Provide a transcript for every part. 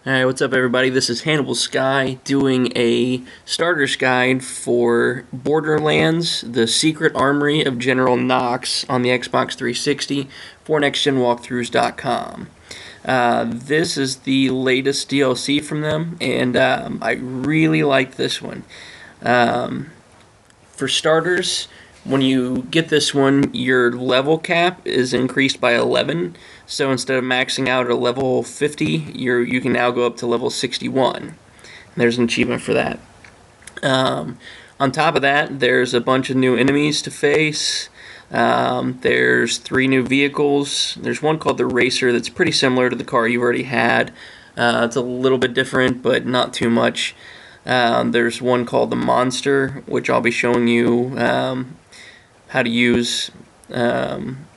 Hi, what's up, everybody? This is Hannibal Sky doing a starter's guide for Borderlands, the secret armory of General Knoxx on the Xbox 360 for nextgenwalkthroughs.com. This is the latest DLC from them, and I really like this one. For starters, when you get this one, your level cap is increased by 11. So instead of maxing out at level 50, you can now go up to level 61. And there's an achievement for that. On top of that, there's a bunch of new enemies to face. There's 3 new vehicles. There's one called the Racer that's pretty similar to the car you already had. It's a little bit different, but not too much. There's one called the Monster, which I'll be showing you how to use.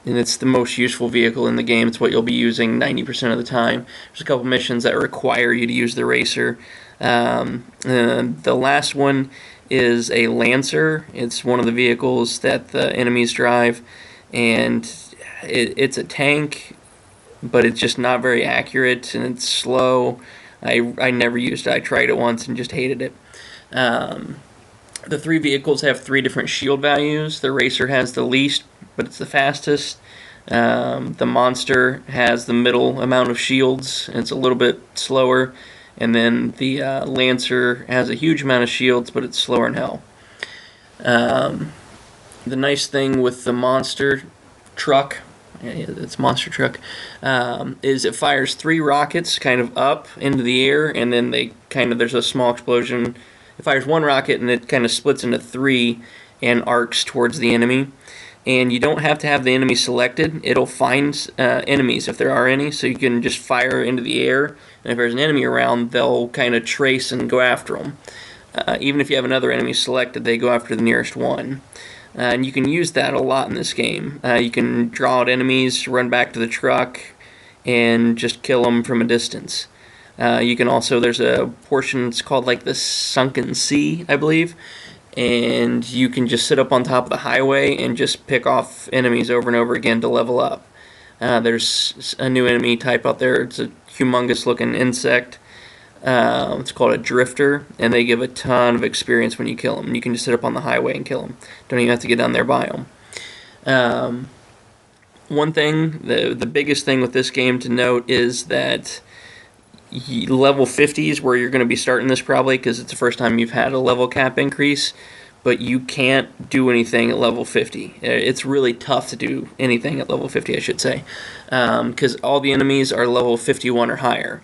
And it's the most useful vehicle in the game. It's what you'll be using 90% of the time. There's a couple missions that require you to use the Racer. The last one is a Lancer. It's one of the vehicles that the enemies drive, and it's a tank, but it's just not very accurate, and it's slow. I never used it. I tried it once and just hated it. The 3 vehicles have 3 different shield values. The Racer has the least, but it's the fastest. The Monster has the middle amount of shields, and it's a little bit slower. And then the Lancer has a huge amount of shields, but it's slower than hell. The nice thing with the Monster truck, it's Monster truck, is it fires 3 rockets kind of up into the air, and then there's a small explosion. It fires 1 rocket, and it kind of splits into 3 and arcs towards the enemy. And you don't have to have the enemy selected. It'll find enemies if there are any, so you can just fire into the air. And if there's an enemy around, they'll kind of trace and go after them. Even if you have another enemy selected, they go after the nearest one. And you can use that a lot in this game. You can draw out enemies, run back to the truck, and just kill them from a distance. You can also, there's a portion, it's called like the Sunken Sea, I believe, and you can just sit up on top of the highway and just pick off enemies over and over again to level up. There's a new enemy type out there. It's a humongous looking insect. It's called a drifter, and they give a ton of experience when you kill them. You can just sit up on the highway and kill them. Don't even have to get down there by them. One thing, the biggest thing with this game to note is that level 50 is where you're going to be starting this probably, because it's the first time you've had a level cap increase, but you can't do anything at level 50. It's really tough to do anything at level 50, I should say, because all the enemies are level 51 or higher,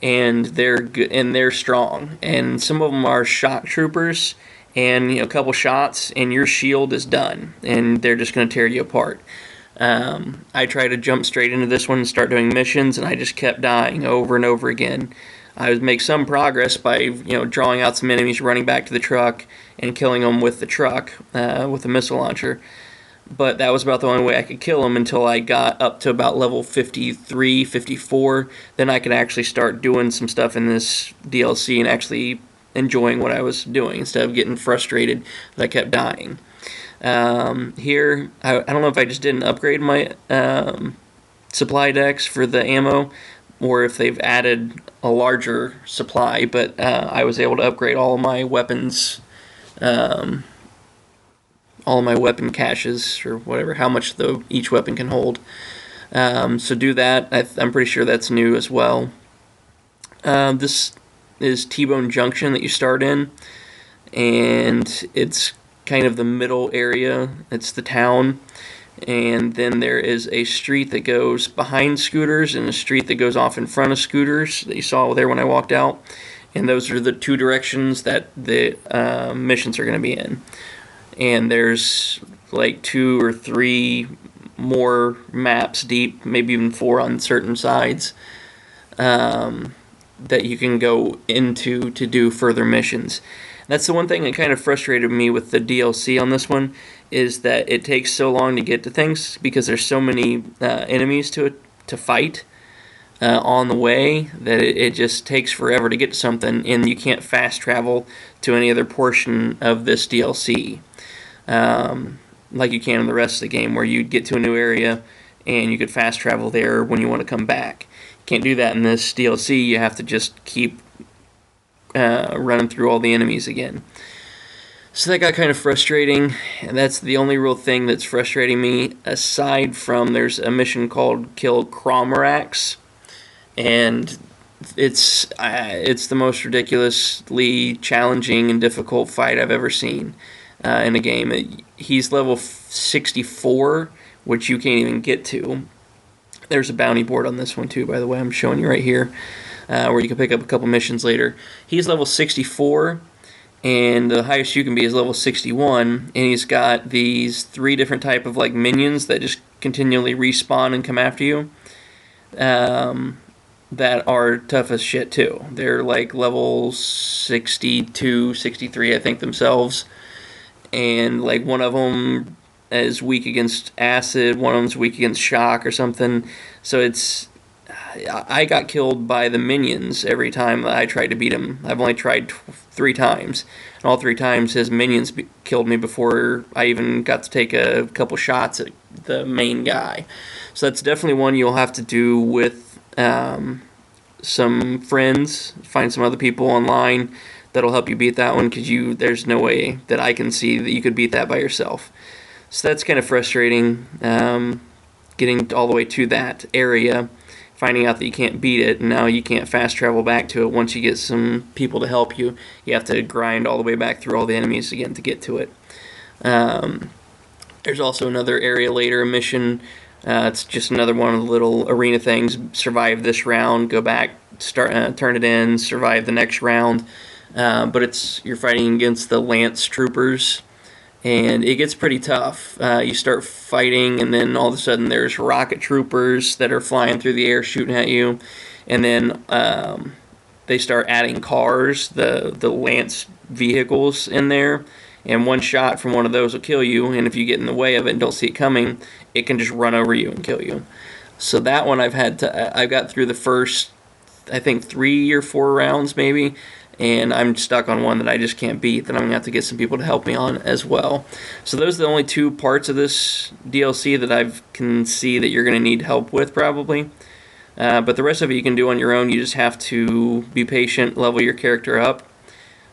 and they're good, and they're strong, and some of them are shock troopers, and a couple shots and your shield is done, and they're just going to tear you apart. I tried to jump straight into this one and start doing missions, and I just kept dying over and over again. I would make some progress by, drawing out some enemies, running back to the truck, and killing them with the truck, with a missile launcher. But that was about the only way I could kill them until I got up to about level 53, 54. Then I could actually start doing some stuff in this DLC and actually enjoying what I was doing instead of getting frustrated that I kept dying. Here, I don't know if I just didn't upgrade my supply decks for the ammo, or if they've added a larger supply, but I was able to upgrade all of my weapons, all of my weapon caches, or whatever, how much each weapon can hold. So do that. I'm pretty sure that's new as well. This is T-Bone Junction that you start in, and it's kind of the middle area. It's the town, and then there is a street that goes behind scooters and a street that goes off in front of scooters that you saw there when I walked out, and those are the 2 directions that the missions are going to be in. And there's like 2 or 3 more maps deep, maybe even 4 on certain sides, that you can go into to do further missions. That's the one thing that kind of frustrated me with the DLC on this one, is that it takes so long to get to things because there's so many enemies to fight on the way that it just takes forever to get to something, and you can't fast travel to any other portion of this DLC like you can in the rest of the game, where you get to a new area and you could fast travel there when you want to come back. Can't do that in this DLC. You have to just keep running through all the enemies again. So that got kind of frustrating, and that's the only real thing that's frustrating me, aside from there's a mission called Kill Cromorax, and it's the most ridiculously challenging and difficult fight I've ever seen in a game. He's level 64, which you can't even get to. There's a bounty board on this one too, by the way. I'm showing you right here, where you can pick up a couple missions later. He's level 64, and the highest you can be is level 61, and he's got these 3 different type of like minions that just continually respawn and come after you. That are tough as shit too. They're like level 62, 63, I think themselves, and like one of them is weak against acid, one of them's weak against shock or something. So I got killed by the minions every time I tried to beat him. I've only tried 3 times, and all 3 times his minions killed me before I even got to take a couple shots at the main guy. So that's definitely one you'll have to do with some friends, find some other people online that'll help you beat that one, because there's no way that I can see that you could beat that by yourself. So that's kind of frustrating, getting all the way to that area, finding out that you can't beat it, and now you can't fast travel back to it once you get some people to help you. You have to grind all the way back through all the enemies again to get to it. There's also another area later, a mission. It's just another one of the little arena things. Survive this round, go back, turn it in, survive the next round. But you're fighting against the Lance troopers, and it gets pretty tough. You start fighting, and then all of a sudden there's rocket troopers that are flying through the air shooting at you, and then they start adding cars, the Lance vehicles in there, and one shot from one of those will kill you, and if you get in the way of it and don't see it coming, it can just run over you and kill you. So that one I've got through the first, I think, 3 or 4 rounds maybe, and I'm stuck on one that I just can't beat, that I'm going to have to get some people to help me on as well. So those are the only 2 parts of this DLC that I can see that you're going to need help with probably. But the rest of it you can do on your own. You just have to be patient, level your character up.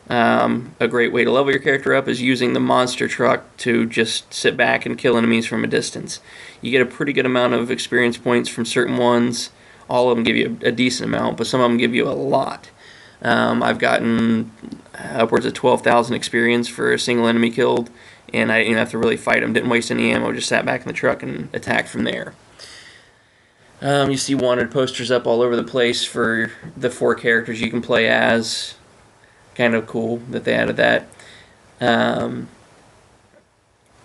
A great way to level your character up is using the monster truck to just sit back and kill enemies from a distance. You get a pretty good amount of experience points from certain ones. All of them give you a decent amount, but some of them give you a lot. I've gotten upwards of 12,000 experience for a single enemy killed, and I didn't have to really fight them, didn't waste any ammo, just sat back in the truck and attacked from there. You see wanted posters up all over the place for the 4 characters you can play as. Kind of cool that they added that.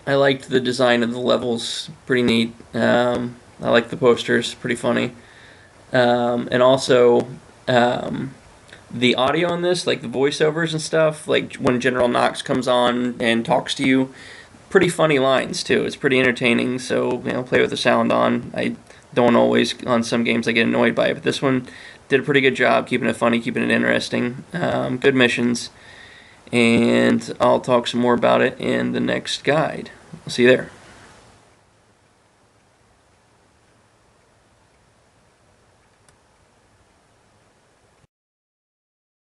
I liked the design of the levels, pretty neat. I liked the posters, pretty funny. And also, the audio on this, like the voiceovers and stuff, like when General Knoxx comes on and talks to you, pretty funny lines too. It's pretty entertaining, so play with the sound on. I don't always, on some games I get annoyed by it, but this one did a pretty good job keeping it funny, keeping it interesting. Good missions, and I'll talk some more about it in the next guide. I'll see you there.